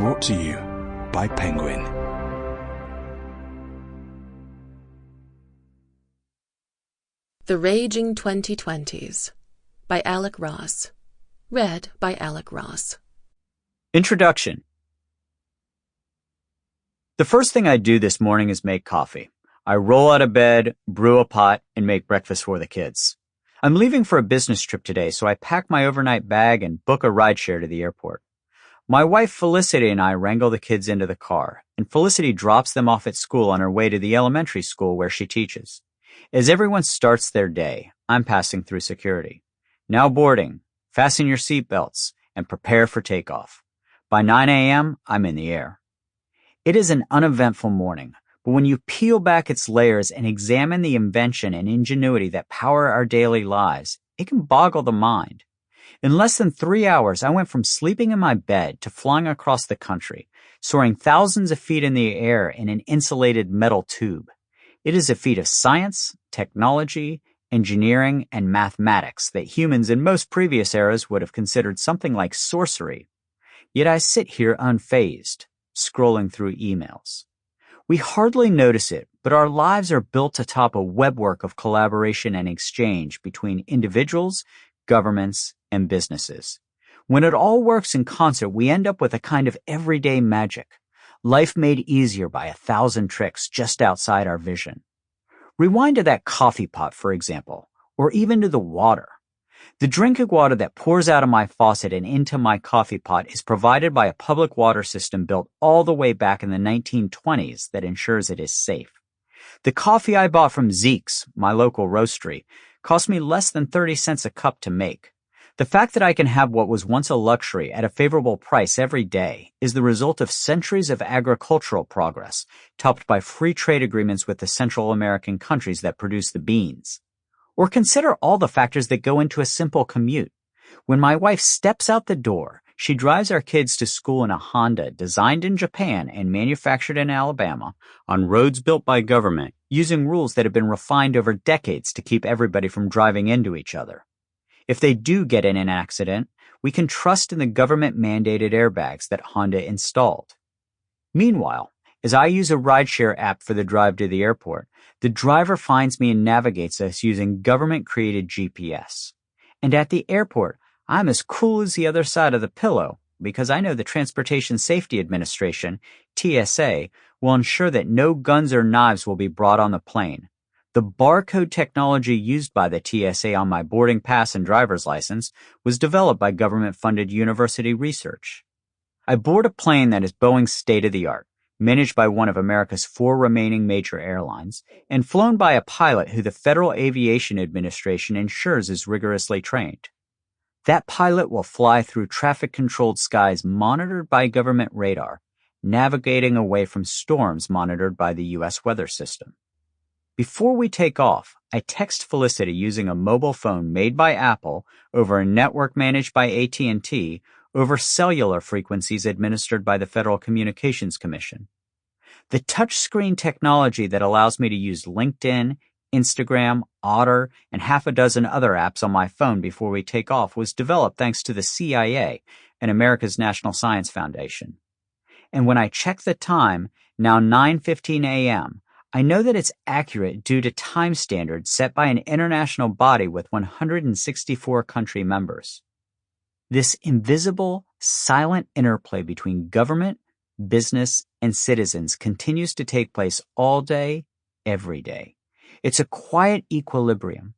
Brought to you by Penguin. The Raging 2020s by Alec Ross. Read by Alec Ross. Introduction. The first thing I do this morning is make coffee. I roll out of bed, brew a pot, and make breakfast for the kids. I'm leaving for a business trip today, so I pack my overnight bag and book a rideshare to the airport. My wife Felicity and I wrangle the kids into the car, and Felicity drops them off at school on her way to the elementary school where she teaches. As everyone starts their day, I'm passing through security. Now boarding, fasten your seatbelts, and prepare for takeoff. By 9 a.m., I'm in the air. It is an uneventful morning, but when you peel back its layers and examine the invention and ingenuity that power our daily lives, it can boggle the mind. In less than 3 hours, I went from sleeping in my bed to flying across the country, soaring thousands of feet in the air in an insulated metal tube. It is a feat of science, technology, engineering, and mathematics that humans in most previous eras would have considered something like sorcery. Yet I sit here unfazed, scrolling through emails. We hardly notice it, but our lives are built atop a webwork of collaboration and exchange between individuals, governments, and businesses. When it all works in concert, we end up with a kind of everyday magic, life made easier by 1,000 tricks just outside our vision. Rewind to that coffee pot, for example, or even to the water. The drinking water that pours out of my faucet and into my coffee pot is provided by a public water system built all the way back in the 1920s that ensures it is safe. The coffee I bought from Zeke's, my local roastery, cost me less than 30 cents a cup to make. The fact that I can have what was once a luxury at a favorable price every day is the result of centuries of agricultural progress, topped by free trade agreements with the Central American countries that produce the beans. Or consider all the factors that go into a simple commute. When my wife steps out the door, she drives our kids to school in a Honda designed in Japan and manufactured in Alabama on roads built by government using rules that have been refined over decades to keep everybody from driving into each other. If they do get in an accident, we can trust in the government-mandated airbags that Honda installed. Meanwhile, as I use a rideshare app for the drive to the airport, the driver finds me and navigates us using government-created GPS. And at the airport, I'm as cool as the other side of the pillow because I know the Transportation Safety Administration, TSA, will ensure that no guns or knives will be brought on the plane. The barcode technology used by the TSA on my boarding pass and driver's license was developed by government-funded university research. I board a plane that is Boeing's state-of-the-art, managed by one of America's 4 remaining major airlines, and flown by a pilot who the Federal Aviation Administration ensures is rigorously trained. That pilot will fly through traffic-controlled skies monitored by government radar, navigating away from storms monitored by the U.S. weather system. Before we take off, I text Felicity using a mobile phone made by Apple over a network managed by AT&T over cellular frequencies administered by the Federal Communications Commission. The touchscreen technology that allows me to use LinkedIn, Instagram, Otter, and half a dozen other apps on my phone before we take off was developed thanks to the CIA and America's National Science Foundation. And when I check the time, now 9:15 a.m., I know that it's accurate due to time standards set by an international body with 164 country members. This invisible, silent interplay between government, business, and citizens continues to take place all day, every day. It's a quiet equilibrium.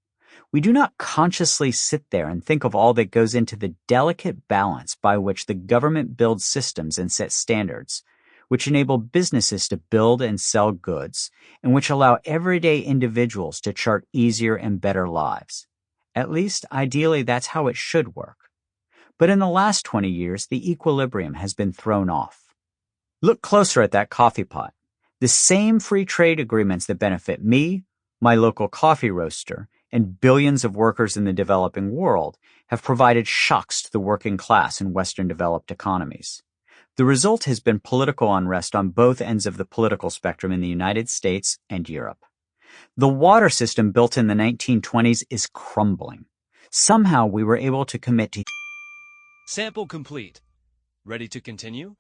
We do not consciously sit there and think of all that goes into the delicate balance by which the government builds systems and sets standards, which enable businesses to build and sell goods, and which allow everyday individuals to chart easier and better lives. At least, ideally, that's how it should work. But in the last 20 years, the equilibrium has been thrown off. Look closer at that coffee pot. The same free trade agreements that benefit me, my local coffee roaster, and billions of workers in the developing world have provided shocks to the working class in Western developed economies. The result has been political unrest on both ends of the political spectrum in the United States and Europe. The water system built in the 1920s is crumbling. Somehow we were able to commit to Sample complete. Ready to continue?